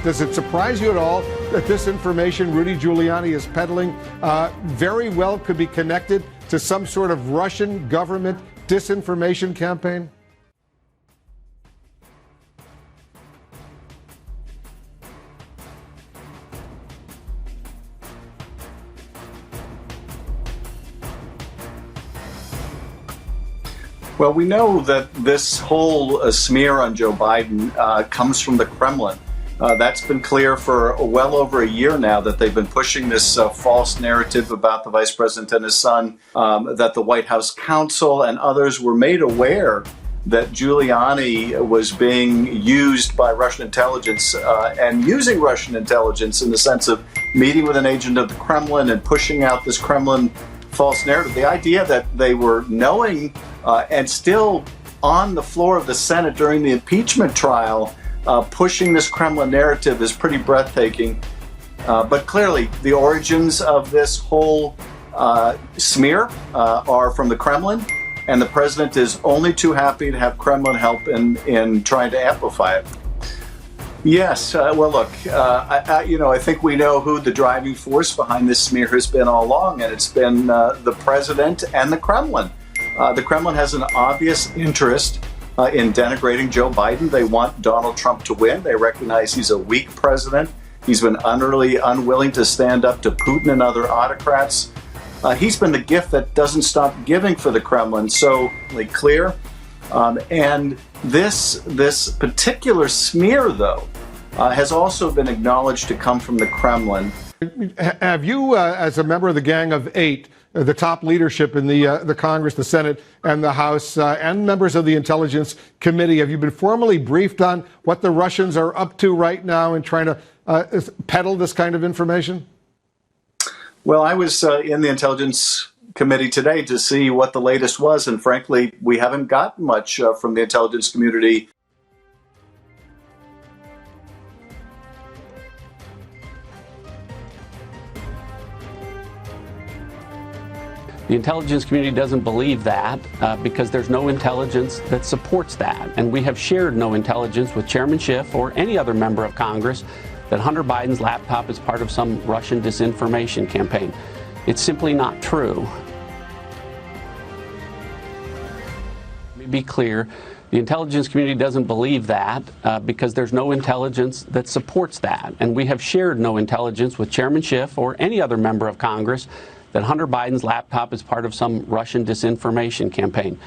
Does it surprise you at all that this information Rudy Giuliani is peddling very well could be connected to some sort of Russian government disinformation campaign? Well, we know that this whole smear on Joe Biden comes from the Kremlin. That's been clear for well over a year now, that they've been pushing this false narrative about the vice president and his son, that the White House counsel and others were made aware that Giuliani was being used by Russian intelligence and using Russian intelligence in the sense of meeting with an agent of the Kremlin and pushing out this Kremlin false narrative. The idea that they were knowing and still on the floor of the Senate during the impeachment trial, pushing this Kremlin narrative is pretty breathtaking. But clearly, the origins of this whole smear are from the Kremlin, and the president is only too happy to have Kremlin help in trying to amplify it. Yes, well, look, I think we know who the driving force behind this smear has been all along, and it's been the president and the Kremlin. The Kremlin has an obvious interest in denigrating Joe Biden. They want Donald Trump to win. They recognize he's a weak president. He's been utterly unwilling to stand up to Putin and other autocrats. He's been the gift that doesn't stop giving for the Kremlin, so clear. And this particular smear, though, has also been acknowledged to come from the Kremlin. Have you, as a member of the Gang of Eight, the top leadership in the Congress, the Senate, and the House, and members of the Intelligence Committee, have you been formally briefed on what the Russians are up to right now in trying to peddle this kind of information? Well, I was in the Intelligence Committee today to see what the latest was, and frankly, we haven't gotten much from the intelligence community. The intelligence community doesn't believe that because there's no intelligence that supports that. And we have shared no intelligence with Chairman Schiff or any other member of Congress that Hunter Biden's laptop is part of some Russian disinformation campaign. It's simply not true. Let me be clear. The intelligence community doesn't believe that because there's no intelligence that supports that. And we have shared no intelligence with Chairman Schiff or any other member of Congress that Hunter Biden's laptop is part of some Russian disinformation campaign.